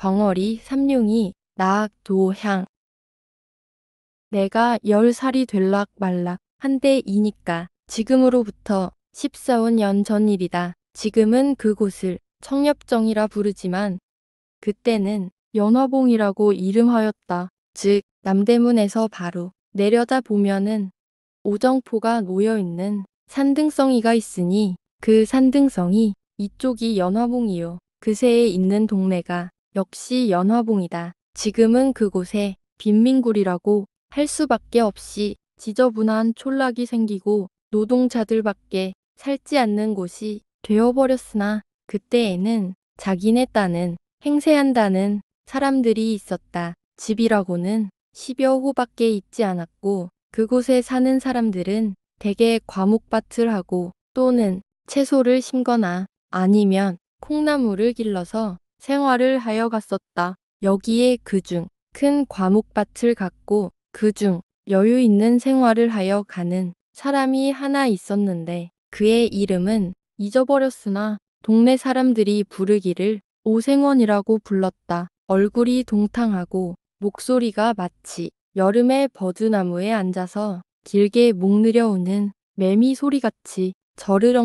벙어리 삼룡이 나악 도향. 내가 10살이 될락 말락 한때이니까 지금으로부터 14년 전 일이다. 지금은 그곳을 청렵정이라 부르지만 그때는 연화봉이라고 이름하였다. 즉 남대문에서 바로 내려다 보면은 오정포가 놓여있는 산등성이가 있으니 그 산등성이 이쪽이 연화봉이요. 그새에 있는 동네가 역시 연화봉이다. 지금은 그곳에 빈민굴이라고 할 수밖에 없이 지저분한 촌락이 생기고 노동자들밖에 살지 않는 곳이 되어버렸으나 그때에는 자기네 딴은 행세한다는 사람들이 있었다. 집이라고는 10여 호밖에 있지 않았고 그곳에 사는 사람들은 대개 과목밭을 하고 또는 채소를 심거나 아니면 콩나물을 길러서 생활을 하여 갔었다. 여기에 그중 큰 과목밭을 갖고 그중 여유 있는 생활을 하여 가는 사람이 하나 있었는데 그의 이름은 잊어버렸으나 동네 사람들이 부르기를 오생원이라고 불렀다. 얼굴이 동탕하고 목소리가 마치 여름의 버드나무에 앉아서 길게 목 느려오는 매미 소리같이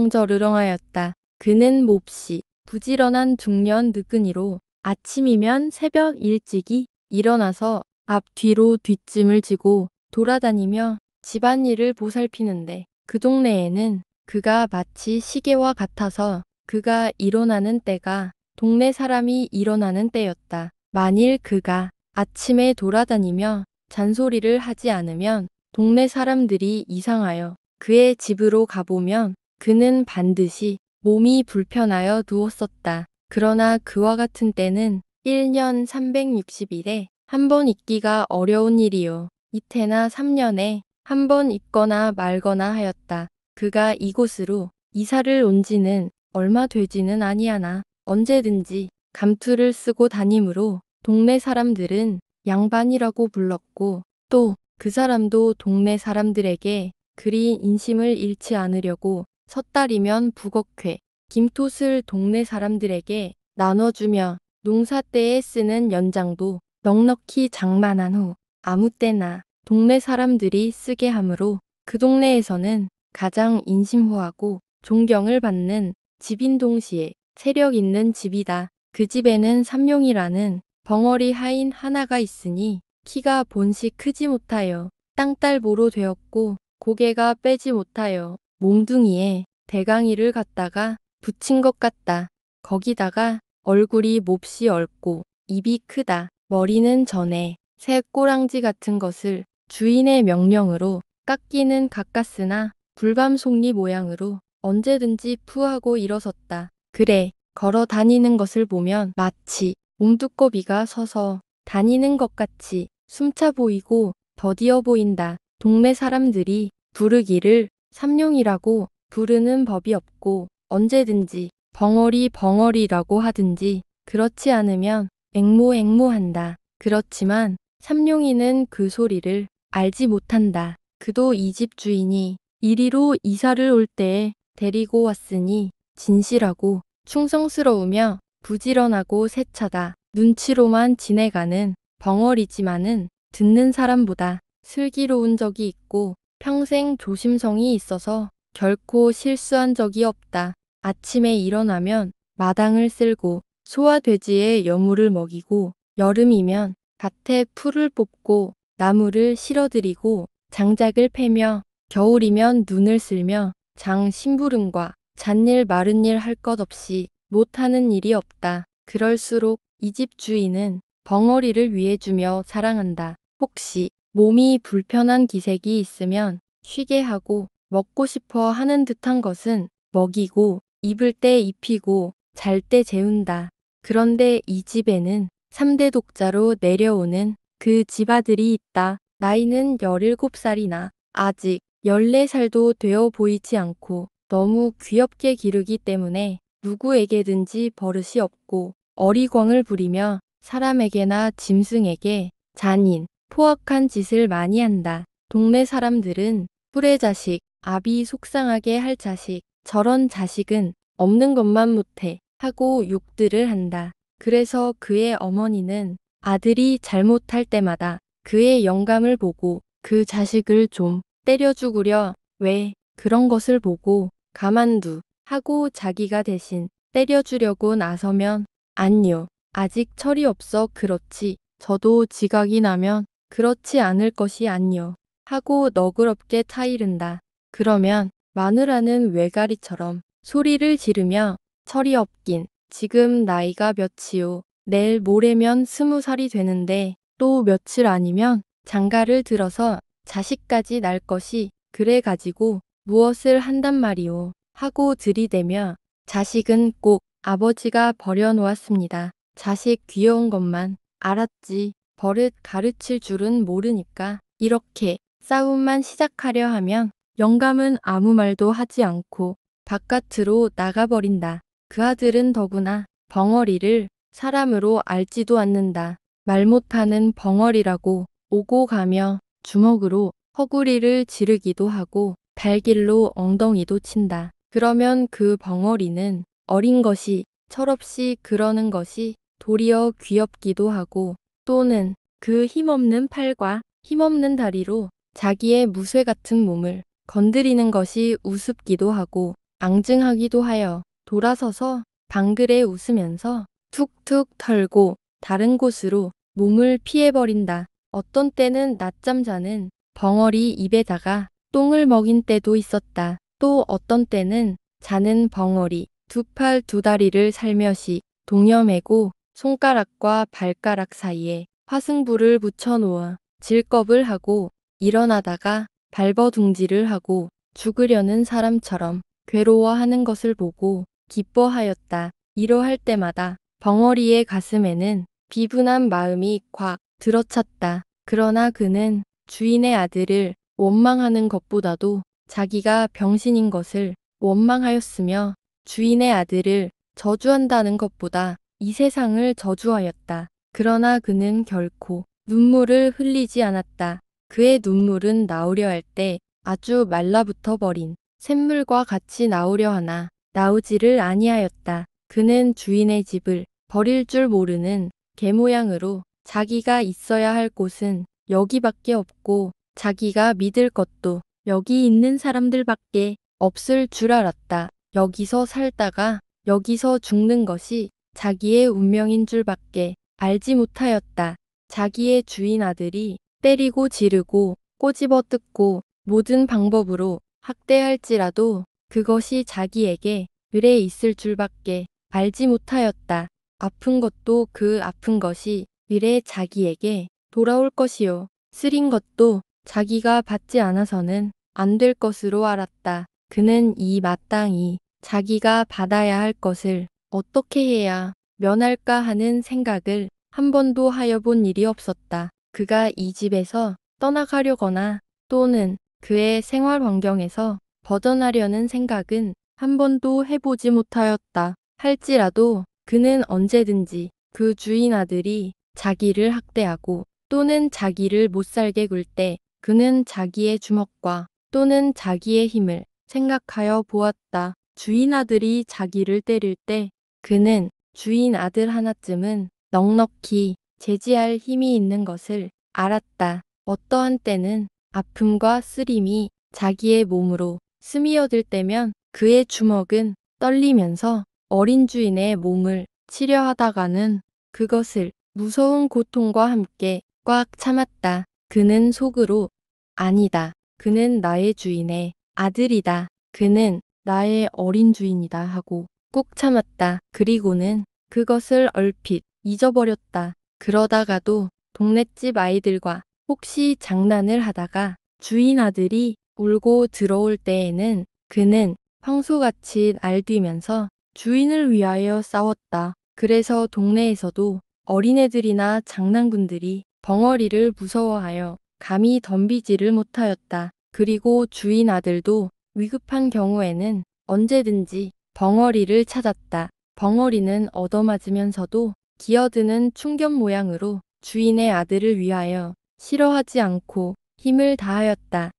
저르렁저르렁하였다. 그는 몹시 부지런한 중년 늙은이로 아침이면 새벽 일찍이 일어나서 앞뒤로 뒷짐을 지고 돌아다니며 집안일을 보살피는데 그 동네에는 그가 마치 시계와 같아서 그가 일어나는 때가 동네 사람이 일어나는 때였다. 만일 그가 아침에 돌아다니며 잔소리를 하지 않으면 동네 사람들이 이상하여 그의 집으로 가보면 그는 반드시 몸이 불편하여 누웠었다. 그러나 그와 같은 때는 1년 360일에 한 번 있기가 어려운 일이요. 이태나 3년에 한 번 있거나 말거나 하였다. 그가 이곳으로 이사를 온 지는 얼마 되지는 아니하나 언제든지 감투를 쓰고 다니므로 동네 사람들은 양반이라고 불렀고 또 그 사람도 동네 사람들에게 그리 인심을 잃지 않으려고 섣달이면 북어회, 김톳을 동네 사람들에게 나눠주며 농사 때에 쓰는 연장도 넉넉히 장만한 후 아무 때나 동네 사람들이 쓰게 하므로 그 동네에서는 가장 인심호하고 존경을 받는 집인 동시에 세력 있는 집이다. 그 집에는 삼룡이라는 벙어리 하인 하나가 있으니 키가 본시 크지 못하여 땅딸보로 되었고 고개가 빼지 못하여 몽둥이에 대강이를 갖다가 붙인 것 같다. 거기다가 얼굴이 몹시 얽고 입이 크다. 머리는 전에 새 꼬랑지 같은 것을 주인의 명령으로 깎기는 깎았으나 불밤송리 모양으로 언제든지 푸하고 일어섰다. 그래 걸어 다니는 것을 보면 마치 옹두꺼비가 서서 다니는 것 같이 숨차 보이고 더디어 보인다. 동네 사람들이 부르기를 삼룡이라고 부르는 법이 없고 언제든지 벙어리 벙어리라고 하든지 그렇지 않으면 앵모앵모한다. 그렇지만 삼룡이는 그 소리를 알지 못한다. 그도 이 집 주인이 이리로 이사를 올 때에 데리고 왔으니 진실하고 충성스러우며 부지런하고 세차다. 눈치로만 지내가는 벙어리지만은 듣는 사람보다 슬기로운 적이 있고 평생 조심성이 있어서 결코 실수한 적이 없다. 아침에 일어나면 마당을 쓸고 소와 돼지의 여물을 먹이고 여름이면 밭에 풀을 뽑고 나무를 실어드리고 장작을 패며 겨울이면 눈을 쓸며 장 심부름과 잣일 마른일 할 것 없이 못하는 일이 없다. 그럴수록 이 집 주인은 벙어리를 위해주며 사랑한다. 혹시 몸이 불편한 기색이 있으면 쉬게 하고 먹고 싶어 하는 듯한 것은 먹이고 입을 때 입히고 잘 때 재운다. 그런데 이 집에는 3대 독자로 내려오는 그 집아들이 있다. 나이는 17살이나 아직 14살도 되어 보이지 않고 너무 귀엽게 기르기 때문에 누구에게든지 버릇이 없고 어리광을 부리며 사람에게나 짐승에게 잔인, 포악한 짓을 많이 한다. 동네 사람들은 뿔의 자식, 아비 속상하게 할 자식, 저런 자식은 없는 것만 못해 하고 욕들을 한다. 그래서 그의 어머니는 아들이 잘못할 때마다 그의 영감을 보고 그 자식을 좀 때려 죽으려 왜 그런 것을 보고 가만두 하고 자기가 대신 때려주려고 나서면 안요. 아직 철이 없어 그렇지. 저도 지각이 나면 그렇지 않을 것이 안요. 하고 너그럽게 타이른다. 그러면 마누라는 외가리처럼 소리를 지르며 철이 없긴 지금 나이가 몇이오. 내일 모레면 20살이 되는데 또 며칠 아니면 장가를 들어서 자식까지 낳을 것이 그래 가지고 무엇을 한단 말이오. 하고 들이대며 자식은 꼭 아버지가 버려놓았습니다. 자식 귀여운 것만 알았지 버릇 가르칠 줄은 모르니까 이렇게 싸움만 시작하려 하면 영감은 아무 말도 하지 않고 바깥으로 나가버린다. 그 아들은 더구나 벙어리를 사람으로 알지도 않는다. 말 못하는 벙어리라고 오고 가며 주먹으로 허구리를 지르기도 하고 발길로 엉덩이도 친다. 그러면 그 벙어리는 어린 것이 철없이 그러는 것이 도리어 귀엽기도 하고 또는 그 힘없는 팔과 힘없는 다리로 자기의 무쇠 같은 몸을 건드리는 것이 우습기도 하고 앙증하기도 하여 돌아서서 방글에 웃으면서 툭툭 털고 다른 곳으로 몸을 피해버린다. 어떤 때는 낮잠 자는 벙어리 입에다가 똥을 먹인 때도 있었다. 또 어떤 때는 자는 벙어리 두 팔 두 다리를 살며시 동여매고 손가락과 발가락 사이에 화승불을 붙여놓아 질겁을 하고 일어나다가 발버둥지를 하고 죽으려는 사람처럼 괴로워하는 것을 보고 기뻐하였다. 이러할 때마다 벙어리의 가슴에는 비분한 마음이 콱 들어찼다. 그러나 그는 주인의 아들을 원망하는 것보다도 자기가 병신인 것을 원망하였으며 주인의 아들을 저주한다는 것보다 이 세상을 저주하였다. 그러나 그는 결코 눈물을 흘리지 않았다. 그의 눈물은 나오려 할 때 아주 말라붙어 버린 샘물과 같이 나오려 하나 나오지를 아니하였다. 그는 주인의 집을 버릴 줄 모르는 개 모양으로 자기가 있어야 할 곳은 여기밖에 없고 자기가 믿을 것도 여기 있는 사람들밖에 없을 줄 알았다. 여기서 살다가 여기서 죽는 것이 자기의 운명인 줄밖에 알지 못하였다. 자기의 주인 아들이 때리고 지르고 꼬집어 뜯고 모든 방법으로 학대할지라도 그것이 자기에게 을에 있을 줄밖에 알지 못하였다. 아픈 것도 그 아픈 것이 을에 자기에게 돌아올 것이요. 쓰린 것도 자기가 받지 않아서는 안 될 것으로 알았다. 그는 이 마땅히 자기가 받아야 할 것을 어떻게 해야 면할까 하는 생각을 한 번도 하여 본 일이 없었다. 그가 이 집에서 떠나가려거나 또는 그의 생활 환경에서 벗어나려는 생각은 한 번도 해보지 못하였다. 할지라도 그는 언제든지 그 주인 아들이 자기를 학대하고 또는 자기를 못살게 굴 때 그는 자기의 주먹과 또는 자기의 힘을 생각하여 보았다. 주인 아들이 자기를 때릴 때 그는 주인 아들 하나쯤은 넉넉히 제지할 힘이 있는 것을 알았다. 어떠한 때는 아픔과 쓰림이 자기의 몸으로 스미어들 때면 그의 주먹은 떨리면서 어린 주인의 몸을 치려 하다가는 그것을 무서운 고통과 함께 꽉 참았다. 그는 속으로 아니다. 그는 나의 주인의 아들이다. 그는 나의 어린 주인이다 하고 꾹 참았다. 그리고는 그것을 얼핏 잊어버렸다. 그러다가도 동네집 아이들과 혹시 장난을 하다가 주인 아들이 울고 들어올 때에는 그는 황소같이 날뛰면서 주인을 위하여 싸웠다. 그래서 동네에서도 어린애들이나 장난꾼들이 벙어리를 무서워하여 감히 덤비지를 못하였다. 그리고 주인 아들도 위급한 경우에는 언제든지 벙어리를 찾았다. 벙어리는 얻어맞으면서도 기어드는 충격 모양으로 주인의 아들을 위하여 싫어하지 않고 힘을 다하였다.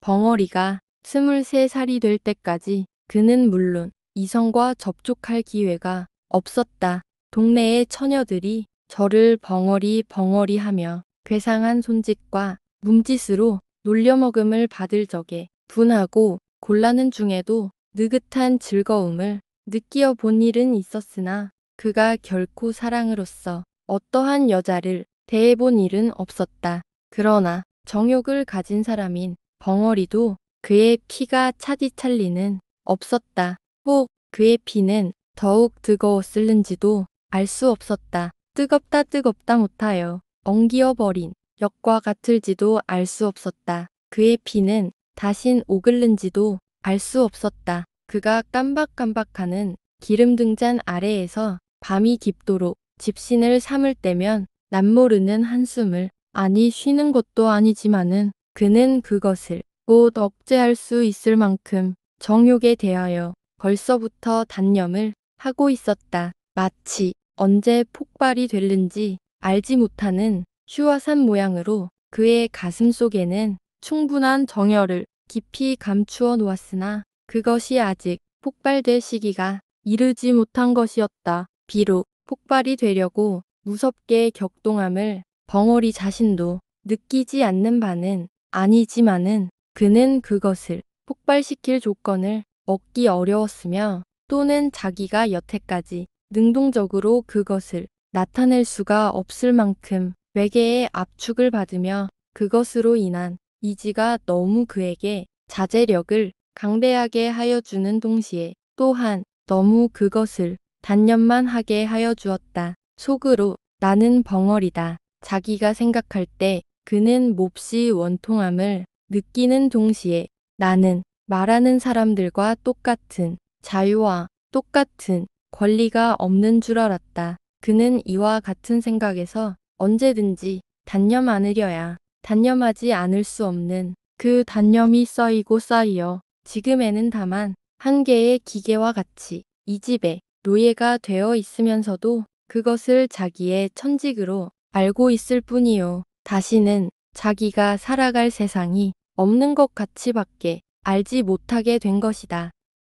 벙어리가 23살이 될 때까지 그는 물론 이성과 접촉할 기회가 없었다. 동네의 처녀들이 저를 벙어리 벙어리 하며 괴상한 손짓과 몸짓으로 놀려먹음을 받을 적에 분하고 곤란한 중에도 느긋한 즐거움을 느끼어 본 일은 있었으나 그가 결코 사랑으로서 어떠한 여자를 대해본 일은 없었다. 그러나 정욕을 가진 사람인 벙어리도 그의 피가 차디찰 리는 없었다. 혹 그의 피는 더욱 뜨거웠을는지도 알 수 없었다. 뜨겁다 못하여 엉기어 버린 역과 같을지도 알 수 없었다. 그의 피는 다신 오글는지도 알 수 없었다. 그가 깜박깜박하는 기름 등잔 아래에서 밤이 깊도록 집신을 삼을 때면 남모르는 한숨을 아니 쉬는 것도 아니지만은 그는 그것을 곧 억제할 수 있을 만큼 정욕에 대하여 벌써부터 단념을 하고 있었다. 마치 언제 폭발이 될는지 알지 못하는 슈화산 모양으로 그의 가슴 속에는 충분한 정열을 깊이 감추어 놓았으나 그것이 아직 폭발될 시기가 이르지 못한 것이었다. 비록 폭발이 되려고 무섭게 격동함을 벙어리 자신도 느끼지 않는 바는 아니지만은 그는 그것을 폭발시킬 조건을 얻기 어려웠으며 또는 자기가 여태까지 능동적으로 그것을 나타낼 수가 없을 만큼 외계의 압축을 받으며 그것으로 인한 이지가 너무 그에게 자제력을 강대하게 하여 주는 동시에 또한 너무 그것을 단념만 하게 하여 주었다. 속으로 나는 벙어리다. 자기가 생각할 때 그는 몹시 원통함을 느끼는 동시에 나는 말하는 사람들과 똑같은 자유와 똑같은 권리가 없는 줄 알았다. 그는 이와 같은 생각에서 언제든지 단념 않으려야 단념하지 않을 수 없는 그 단념이 쌓이고 쌓여 지금에는 다만 한 개의 기계와 같이 이 집의 노예가 되어 있으면서도 그것을 자기의 천직으로 알고 있을 뿐이요. 다시는 자기가 살아갈 세상이 없는 것 같이밖에 알지 못하게 된 것이다.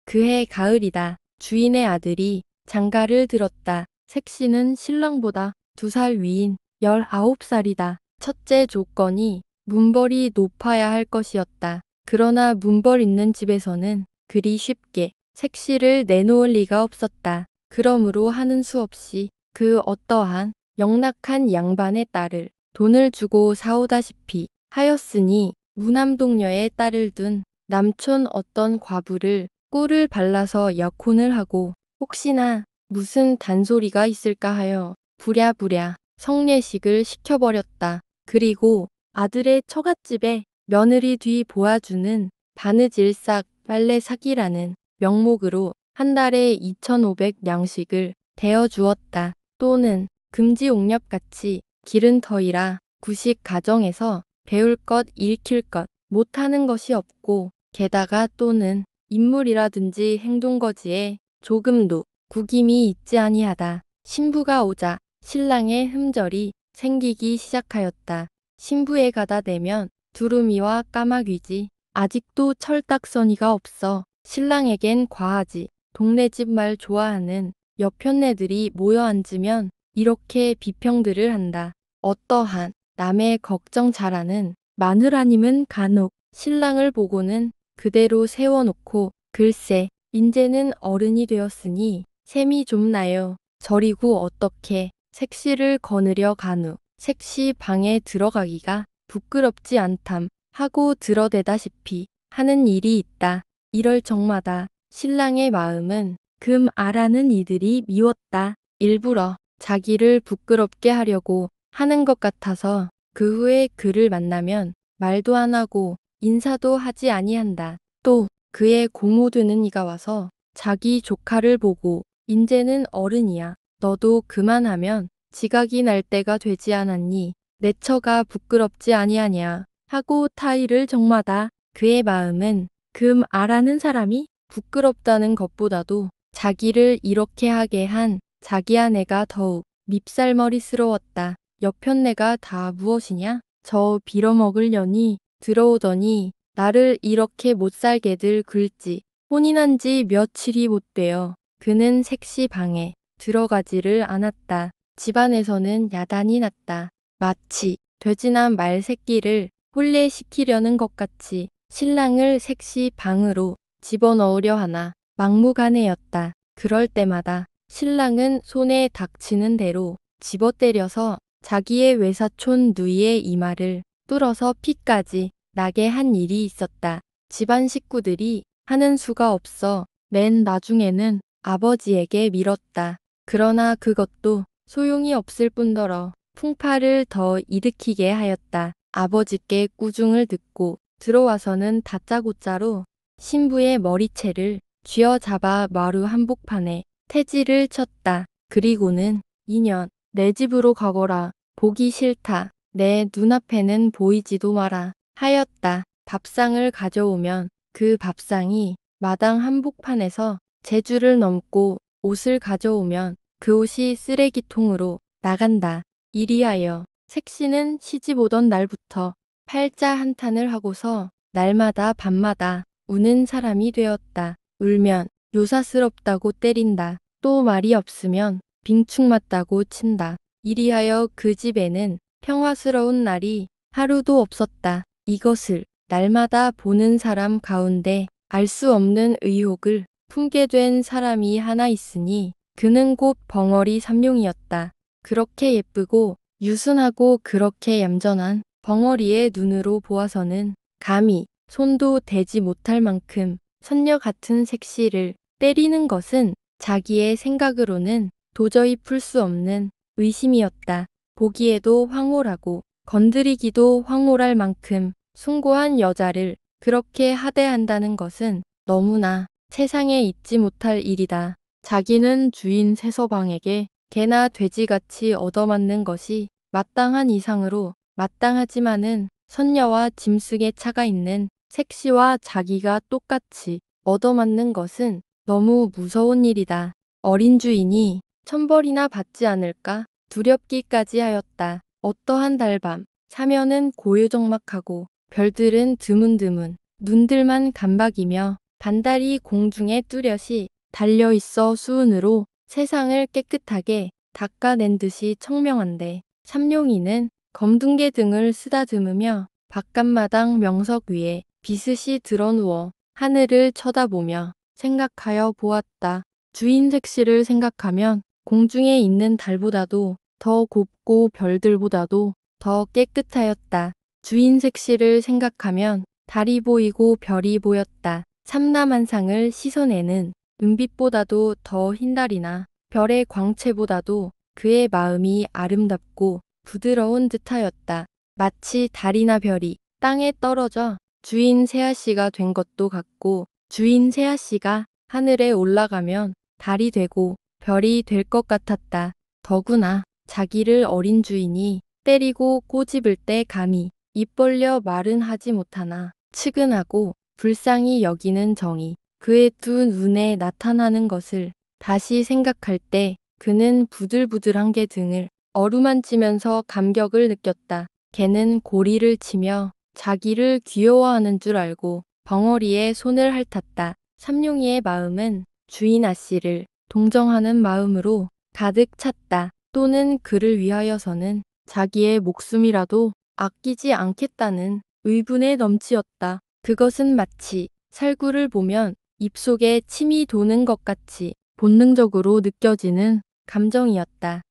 그해 가을이다. 주인의 아들이 장가를 들었다. 색시는 신랑보다 2살 위인 19살이다. 첫째 조건이 문벌이 높아야 할 것이었다. 그러나 문벌 있는 집에서는 그리 쉽게 색시를 내놓을 리가 없었다. 그러므로 하는 수 없이 그 어떠한 영락한 양반의 딸을 돈을 주고 사오다시피 하였으니 무남동녀의 딸을 둔 남촌 어떤 과부를 꿀을 발라서 약혼을 하고 혹시나 무슨 단소리가 있을까 하여 부랴부랴 성례식을 시켜버렸다. 그리고 아들의 처갓집에 며느리 뒤 보아주는 바느질삭 빨래 사기라는 명목으로 한 달에 2,500량씩을 대어 주었다. 또는 금지옥렵같이 기른 터이라 구식 가정에서 배울 것 읽힐 것 못하는 것이 없고 게다가 또는 인물이라든지 행동거지에 조금도 구김이 있지 아니하다. 신부가 오자 신랑의 흠절이 생기기 시작하였다. 신부에 가다 대면 두루미와 까마귀지 아직도 철딱서니가 없어 신랑에겐 과하지. 동네 집 말 좋아하는 여편네들이 모여 앉으면 이렇게 비평들을 한다. 어떠한 남의 걱정 잘하는 마누라님은 간혹 신랑을 보고는 그대로 세워놓고 글쎄 인제는 어른이 되었으니 셈이 좀 나요. 저리고 어떻게 색시를 거느려 간후 색시 방에 들어가기가 부끄럽지 않담 하고 들어대다시피 하는 일이 있다. 이럴 적마다 신랑의 마음은 금 아라는 이들이 미웠다. 일부러 자기를 부끄럽게 하려고 하는 것 같아서 그 후에 그를 만나면 말도 안 하고 인사도 하지 아니한다. 또 그의 고모되는 이가 와서 자기 조카를 보고 인제는 어른이야. 너도 그만하면 지각이 날 때가 되지 않았니? 내 처가 부끄럽지 아니하냐 하고 타이를 적마다 그의 마음은 금 아라는 사람이 부끄럽다는 것보다도 자기를 이렇게 하게 한 자기 아내가 더욱 밉살머리스러웠다. 여편네가 다 무엇이냐? 저 빌어먹으려니 들어오더니 나를 이렇게 못살게들 굴지 혼인한 지 며칠이 못 되어 그는 색시 방에 들어가지를 않았다. 집안에서는 야단이 났다. 마치 돼지나 말 새끼를 혼례시키려는 것 같이 신랑을 색시 방으로 집어넣으려 하나 막무가내였다. 그럴 때마다 신랑은 손에 닥치는 대로 집어 때려서 자기의 외사촌 누이의 이마를 뚫어서 피까지 나게 한 일이 있었다. 집안 식구들이 하는 수가 없어 맨 나중에는 아버지에게 밀었다. 그러나 그것도 소용이 없을 뿐더러 풍파를 더 일으키게 하였다. 아버지께 꾸중을 듣고 들어와서는 다짜고짜로 신부의 머리채를 쥐어잡아 마루 한복판에 태지를 쳤다. 그리고는 이년 내 집으로 가거라. 보기 싫다. 내 눈앞에는 보이지도 마라. 하였다. 밥상을 가져오면 그 밥상이 마당 한복판에서 제주를 넘고 옷을 가져오면 그 옷이 쓰레기통으로 나간다. 이리하여 색시는 시집 오던 날부터 팔자 한탄을 하고서 날마다 밤마다 우는 사람이 되었다. 울면 요사스럽다고 때린다. 또 말이 없으면 빙축 맞다고 친다. 이리하여 그 집에는 평화스러운 날이 하루도 없었다. 이것을 날마다 보는 사람 가운데 알 수 없는 의혹을 품게 된 사람이 하나 있으니 그는 곧 벙어리 삼룡이었다. 그렇게 예쁘고 유순하고 그렇게 얌전한 벙어리의 눈으로 보아서는 감히 손도 대지 못할 만큼 선녀 같은 색시를 때리는 것은 자기의 생각으로는 도저히 풀 수 없는 의심이었다. 보기에도 황홀하고 건드리기도 황홀할 만큼 숭고한 여자를 그렇게 하대한다는 것은 너무나 세상에 있지 못할 일이다. 자기는 주인 세서방에게 개나 돼지같이 얻어맞는 것이 마땅한 이상으로 마땅하지만은 선녀와 짐승의 차가 있는 색시와 자기가 똑같이 얻어맞는 것은 너무 무서운 일이다. 어린 주인이 천벌이나 받지 않을까 두렵기까지 하였다. 어떠한 달밤 사면은 고요적막하고 별들은 드문드문 눈들만 감박이며 반달이 공중에 뚜렷이 달려있어 수은으로 세상을 깨끗하게 닦아낸 듯이 청명한데 삼룡이는 검둥개 등을 쓰다듬으며 바깥마당 명석 위에 비스시 드러누워 하늘을 쳐다보며 생각하여 보았다. 주인 색시를 생각하면 공중에 있는 달보다도 더 곱고 별들보다도 더 깨끗하였다. 주인 색시를 생각하면 달이 보이고 별이 보였다. 삼라만상을 씻어내는 은빛보다도 더 흰 달이나 별의 광채보다도 그의 마음이 아름답고 부드러운 듯하였다. 마치 달이나 별이 땅에 떨어져 주인 세아씨가 된 것도 같고 주인 세아씨가 하늘에 올라가면 달이 되고 별이 될 것 같았다. 더구나 자기를 어린 주인이 때리고 꼬집을 때 감히 입 벌려 말은 하지 못하나 측은하고 불쌍히 여기는 정이 그의 두 눈에 나타나는 것을 다시 생각할 때 그는 부들부들한 개 등을 어루만지면서 감격을 느꼈다. 개는 고리를 치며 자기를 귀여워하는 줄 알고 벙어리에 손을 핥았다. 삼룡이의 마음은 주인 아씨를 동정하는 마음으로 가득 찼다. 또는 그를 위하여서는 자기의 목숨이라도 아끼지 않겠다는 의분에 넘치었다. 그것은 마치 살구를 보면 입속에 침이 도는 것 같이 본능적으로 느껴지는 감정이었다.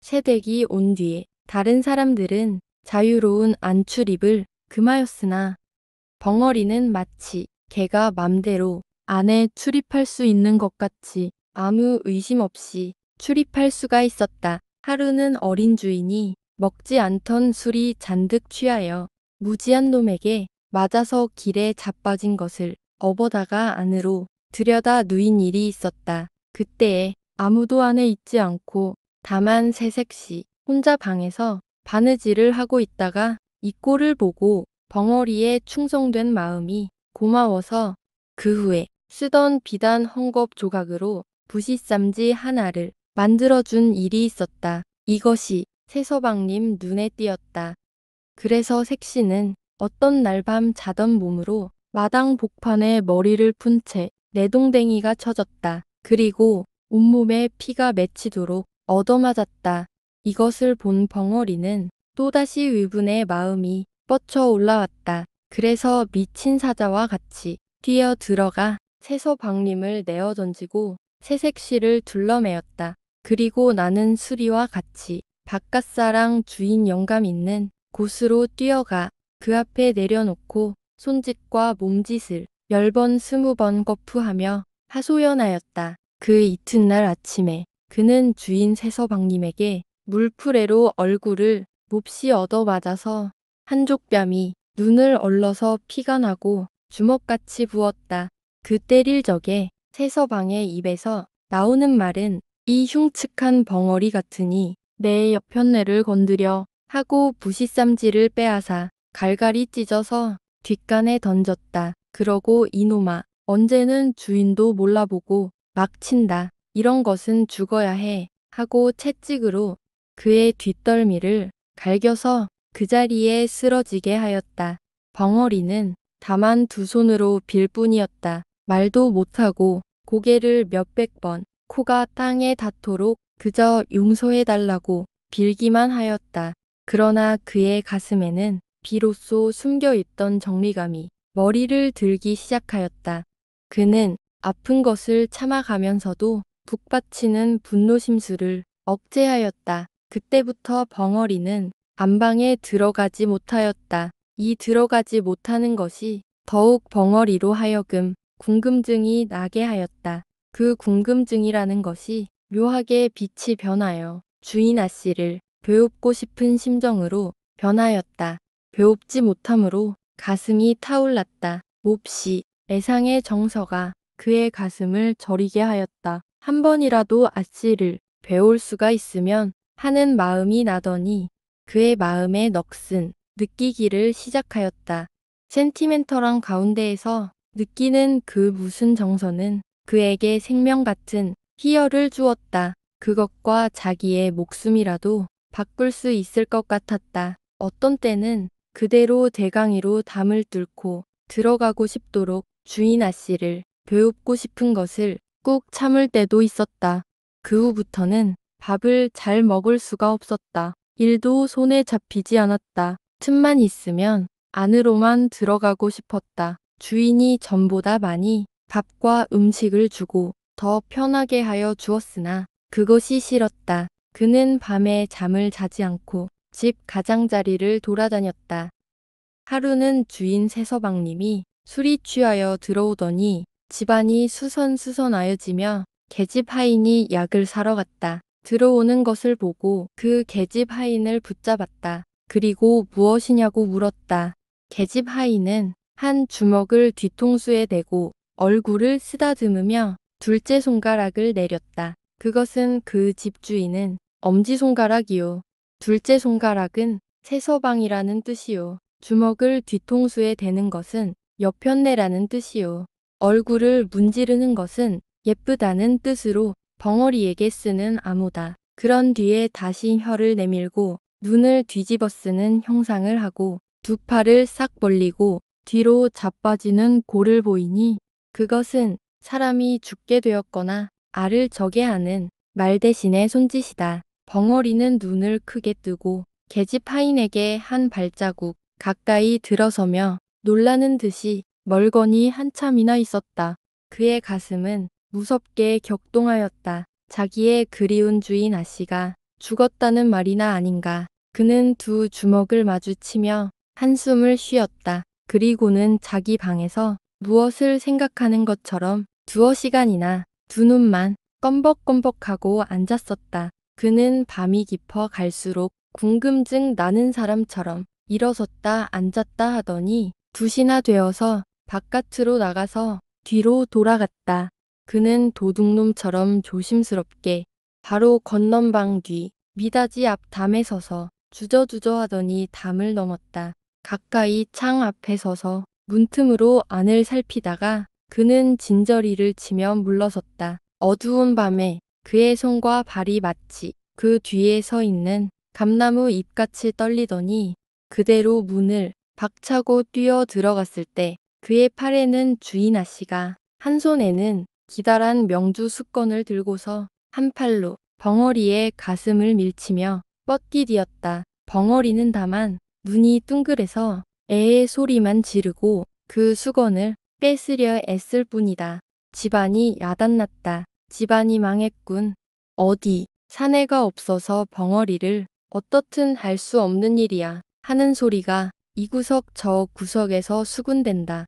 새댁이 온 뒤에 다른 사람들은 자유로운 안출입을 금하였으나 벙어리는 마치 개가 맘대로 안에 출입할 수 있는 것 같이 아무 의심 없이 출입할 수가 있었다. 하루는 어린 주인이 먹지 않던 술이 잔뜩 취하여 무지한 놈에게 맞아서 길에 자빠진 것을 업어다가 안으로 들여다 누인 일이 있었다. 그때에 아무도 안에 있지 않고 다만 새색시 혼자 방에서 바느질을 하고 있다가 이 꼴을 보고 벙어리에 충성된 마음이 고마워서 그 후에 쓰던 비단 헝겊 조각으로 부시쌈지 하나를 만들어준 일이 있었다. 이것이 새서방님 눈에 띄었다. 그래서 색시는 어떤 날 밤 자던 몸으로 마당 복판에 머리를 푼 채 내동댕이가 쳐졌다. 그리고 온몸에 피가 맺히도록 얻어맞았다. 이것을 본 벙어리는 또다시 의분의 마음이 뻗쳐 올라왔다. 그래서 미친 사자와 같이 뛰어 들어가 새서방님을 내어 던지고 새색시를 둘러매었다. 그리고 나는 수리와 같이 바깥사랑 주인 영감 있는 곳으로 뛰어가 그 앞에 내려놓고 손짓과 몸짓을 10번 20번 거푸하며 하소연하였다. 그 이튿날 아침에 그는 주인 새서방님에게 물풀에로 얼굴을 몹시 얻어맞아서 한쪽 뺨이 눈을 얼러서 피가 나고 주먹같이 부었다. 그 때릴 적에 새서방의 입에서 나오는 말은 이 흉측한 벙어리 같으니 내 옆편내를 건드려 하고 부시쌈지를 빼앗아 갈갈이 찢어서 뒷간에 던졌다. 그러고 이놈아 언제는 주인도 몰라보고 막 친다. 이런 것은 죽어야 해 하고 채찍으로 그의 뒷덜미를 갈겨서 그 자리에 쓰러지게 하였다. 벙어리는 다만 두 손으로 빌 뿐이었다. 말도 못하고 고개를 몇백 번 코가 땅에 닿도록 그저 용서해달라고 빌기만 하였다. 그러나 그의 가슴에는 비로소 숨겨있던 정리감이 머리를 들기 시작하였다. 그는 아픈 것을 참아가면서도 북받치는 분노심수를 억제하였다. 그때부터 벙어리는 안방에 들어가지 못하였다. 이 들어가지 못하는 것이 더욱 벙어리로 하여금 궁금증이 나게 하였다. 그 궁금증이라는 것이 묘하게 빛이 변하여 주인 아씨를 배웁고 싶은 심정으로 변하였다. 배웁지 못함으로 가슴이 타올랐다. 몹시 애상의 정서가 그의 가슴을 저리게 하였다. 한 번이라도 아씨를 배울 수가 있으면 하는 마음이 나더니 그의 마음에 넋은 느끼기를 시작하였다. 센티멘털한 가운데에서 느끼는 그 무슨 정서는 그에게 생명 같은 희열을 주었다. 그것과 자기의 목숨이라도 바꿀 수 있을 것 같았다. 어떤 때는 그대로 대강이로 담을 뚫고 들어가고 싶도록 주인 아씨를 배웁고 싶은 것을 꾹 참을 때도 있었다. 그 후부터는 밥을 잘 먹을 수가 없었다. 일도 손에 잡히지 않았다. 틈만 있으면 안으로만 들어가고 싶었다. 주인이 전보다 많이 밥과 음식을 주고 더 편하게 하여 주었으나 그것이 싫었다. 그는 밤에 잠을 자지 않고 집 가장자리를 돌아다녔다. 하루는 주인 새서방님이 술이 취하여 들어오더니 집안이 수선수선하여지며 계집 하인이 약을 사러 갔다. 들어오는 것을 보고 그 계집 하인을 붙잡았다. 그리고 무엇이냐고 물었다. 계집 하인은 한 주먹을 뒤통수에 대고 얼굴을 쓰다듬으며 둘째 손가락을 내렸다. 그것은 그 집주인은 엄지손가락이요. 둘째 손가락은 새서방이라는 뜻이요. 주먹을 뒤통수에 대는 것은 여편네라는 뜻이요. 얼굴을 문지르는 것은 예쁘다는 뜻으로 벙어리에게 쓰는 암호다. 그런 뒤에 다시 혀를 내밀고 눈을 뒤집어 쓰는 형상을 하고 두 팔을 싹 벌리고 뒤로 자빠지는 골을 보이니 그것은 사람이 죽게 되었거나 알을 저게 하는 말 대신의 손짓이다. 벙어리는 눈을 크게 뜨고 계집 하인에게 한 발자국 가까이 들어서며 놀라는 듯이 멀거니 한참이나 있었다. 그의 가슴은 무섭게 격동하였다. 자기의 그리운 주인 아씨가 죽었다는 말이나 아닌가. 그는 두 주먹을 마주치며 한숨을 쉬었다. 그리고는 자기 방에서 무엇을 생각하는 것처럼 두어 시간이나 두 눈만 껌벅껌벅하고 앉았었다. 그는 밤이 깊어 갈수록 궁금증 나는 사람처럼 일어섰다 앉았다 하더니 2시나 되어서 바깥으로 나가서 뒤로 돌아갔다. 그는 도둑놈처럼 조심스럽게 바로 건넌방 뒤 미닫이 앞 담에 서서 주저주저 하더니 담을 넘었다. 가까이 창 앞에 서서 문틈으로 안을 살피다가 그는 진저리를 치며 물러섰다. 어두운 밤에 그의 손과 발이 마치 그 뒤에 서 있는 감나무 잎같이 떨리더니 그대로 문을 박차고 뛰어 들어갔을 때 그의 팔에는 주인 아씨가 한 손에는 기다란 명주 수건을 들고서 한 팔로 벙어리의 가슴을 밀치며 뻗기디었다. 벙어리는 다만 눈이 둥그레서 애의 소리만 지르고 그 수건을 뺏으려 애쓸 뿐이다. 집안이 야단났다. 집안이 망했군. 어디 사내가 없어서 벙어리를 어떻든 할 수 없는 일이야 하는 소리가 이 구석 저 구석에서 수군댄다.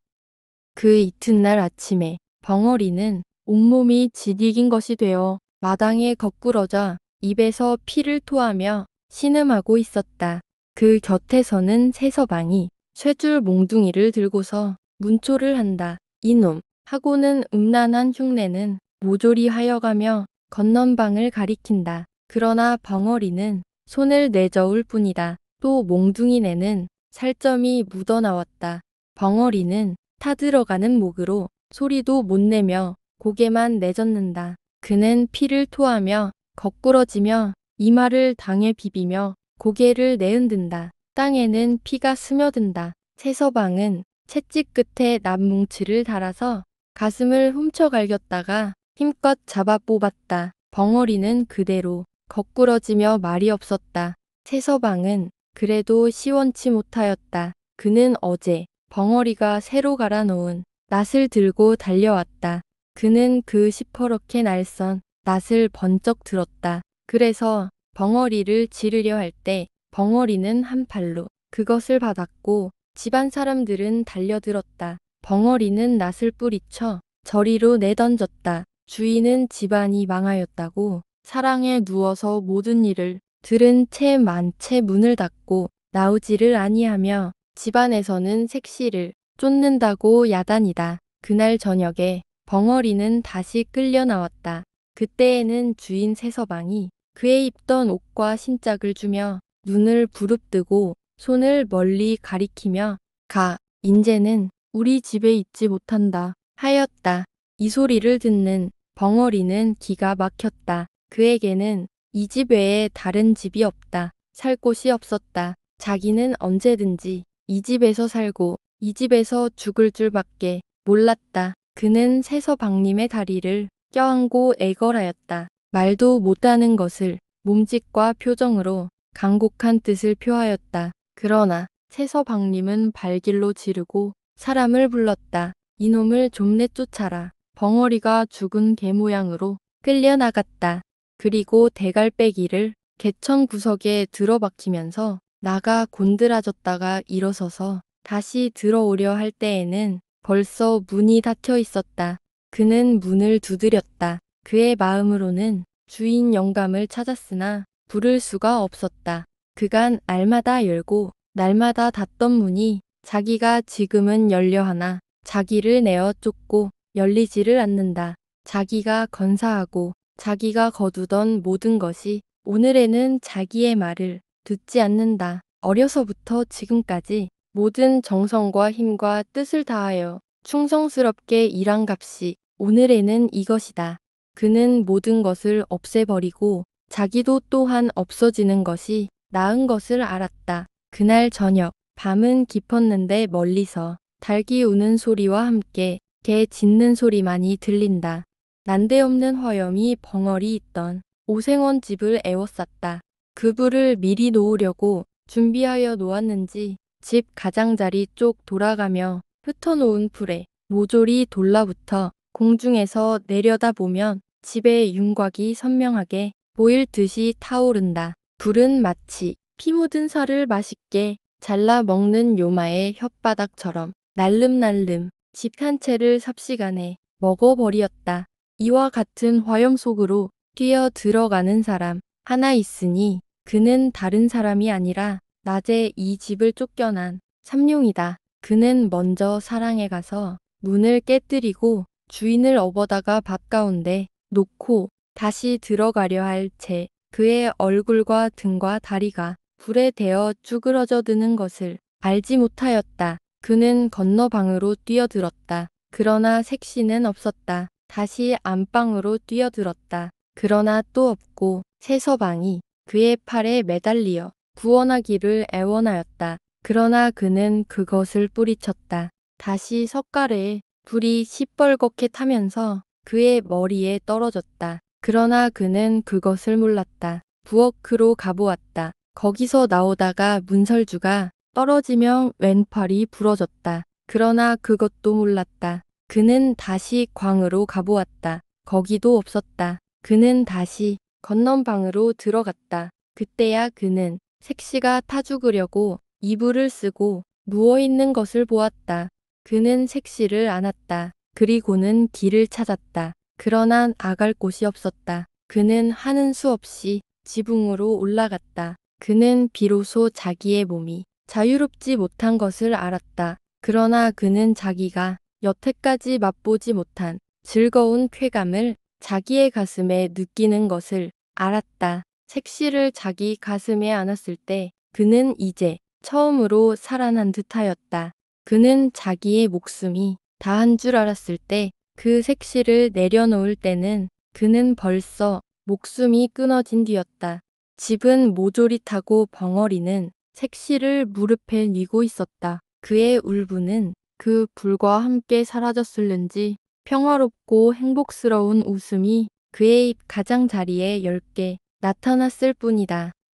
그 이튿날 아침에 벙어리는 온몸이 지디긴 것이 되어 마당에 거꾸러져 입에서 피를 토하며 신음하고 있었다. 그 곁에서는 새서방이 쇠줄 몽둥이를 들고서 문초를 한다. 이놈 하고는 음란한 흉내는 모조리 하여가며 건넌방을 가리킨다. 그러나 벙어리는 손을 내저을 뿐이다. 또 몽둥이내는 살점이 묻어나왔다. 벙어리는 타들어가는 목으로 소리도 못 내며 고개만 내젓는다. 그는 피를 토하며 거꾸러지며 이마를 당에 비비며 고개를 내흔든다. 땅에는 피가 스며든다. 새서방은 채찍 끝에 납뭉치를 달아서 가슴을 훔쳐갈겼다가 힘껏 잡아 뽑았다. 벙어리는 그대로 거꾸러지며 말이 없었다. 새서방은 그래도 시원치 못하였다. 그는 어제 벙어리가 새로 갈아놓은 낫을 들고 달려왔다. 그는 그 시퍼렇게 날선 낫을 번쩍 들었다. 그래서 벙어리를 지르려 할 때 벙어리는 한 팔로 그것을 받았고 집안 사람들은 달려들었다. 벙어리는 낫을 뿌리쳐 저리로 내던졌다. 주인은 집안이 망하였다고 사랑에 누워서 모든 일을 들은 채 만채 문을 닫고 나오지를 아니하며 집안에서는 색시를 쫓는다고 야단이다. 그날 저녁에 벙어리는 다시 끌려 나왔다. 그때에는 주인 새서방이 그의 입던 옷과 신짝을 주며 눈을 부릅뜨고 손을 멀리 가리키며 가, 인제는 우리 집에 있지 못한다 하였다. 이 소리를 듣는 벙어리는 기가 막혔다. 그에게는 이 집 외에 다른 집이 없다. 살 곳이 없었다. 자기는 언제든지 이 집에서 살고 이 집에서 죽을 줄밖에 몰랐다. 그는 새서방님의 다리를 껴안고 애걸하였다. 말도 못하는 것을 몸짓과 표정으로 간곡한 뜻을 표하였다. 그러나 새서방님은 발길로 지르고 사람을 불렀다. 이놈을 좀 내쫓아라. 벙어리가 죽은 개 모양으로 끌려나갔다. 그리고 대갈빼기를 개천 구석에 들어박히면서 나가 곤드라졌다가 일어서서 다시 들어오려 할 때에는 벌써 문이 닫혀 있었다. 그는 문을 두드렸다. 그의 마음으로는 주인 영감을 찾았으나 부를 수가 없었다. 그간 알마다 열고 날마다 닫던 문이 자기가 지금은 열려 하나 자기를 내어 쫓고 열리지를 않는다. 자기가 건사하고 자기가 거두던 모든 것이 오늘에는 자기의 말을 듣지 않는다. 어려서부터 지금까지 모든 정성과 힘과 뜻을 다하여 충성스럽게 일한 값이 오늘에는 이것이다. 그는 모든 것을 없애버리고 자기도 또한 없어지는 것이 나은 것을 알았다. 그날 저녁, 밤은 깊었는데 멀리서 닭이 우는 소리와 함께 개 짖는 소리만이 들린다. 난데없는 화염이 벙어리 있던 오생원 집을 에워쌌다. 그 불을 미리 놓으려고 준비하여 놓았는지 집 가장자리 쪽 돌아가며 흩어놓은 풀에 모조리 돌라붙어 공중에서 내려다보면 집의 윤곽이 선명하게 보일 듯이 타오른다. 불은 마치 피 묻은 살을 맛있게 잘라 먹는 요마의 혓바닥처럼 날름날름 집 한 채를 삽시간에 먹어버리었다. 이와 같은 화염 속으로 뛰어 들어가는 사람 하나 있으니 그는 다른 사람이 아니라 낮에 이 집을 쫓겨난 삼룡이다. 그는 먼저 사랑에 가서 문을 깨뜨리고 주인을 업어다가 밥 가운데 놓고 다시 들어가려 할 채 그의 얼굴과 등과 다리가 불에 대어 쭈그러져 드는 것을 알지 못하였다. 그는 건너방으로 뛰어들었다. 그러나 색시는 없었다. 다시 안방으로 뛰어들었다. 그러나 또 없고 새서방이 그의 팔에 매달리어 구원하기를 애원하였다. 그러나 그는 그것을 뿌리쳤다. 다시 석가래에 불이 시뻘겋게 타면서 그의 머리에 떨어졌다. 그러나 그는 그것을 몰랐다. 부엌으로 가보았다. 거기서 나오다가 문설주가 떨어지면 왼팔이 부러졌다. 그러나 그것도 몰랐다. 그는 다시 광으로 가보았다. 거기도 없었다. 그는 다시 건넌 방으로 들어갔다. 그때야 그는 색시가 타 죽으려고 이불을 쓰고 누워있는 것을 보았다. 그는 색시를 안았다. 그리고는 길을 찾았다. 그러나 나갈 곳이 없었다. 그는 하는 수 없이 지붕으로 올라갔다. 그는 비로소 자기의 몸이 자유롭지 못한 것을 알았다. 그러나 그는 자기가 여태까지 맛보지 못한 즐거운 쾌감을 자기의 가슴에 느끼는 것을 알았다. 색시를 자기 가슴에 안았을 때 그는 이제 처음으로 살아난 듯하였다. 그는 자기의 목숨이 다한 줄 알았을 때 그 색시를 내려놓을 때는 그는 벌써 목숨이 끊어진 뒤였다. 집은 모조리 타고 벙어리는 색시를 무릎에 뉘고 있었다. 그의 울분은 그 불과 함께 사라졌을는지 평화롭고 행복스러운 웃음이 그의 입 가장자리에 10개 나타났을 뿐이다.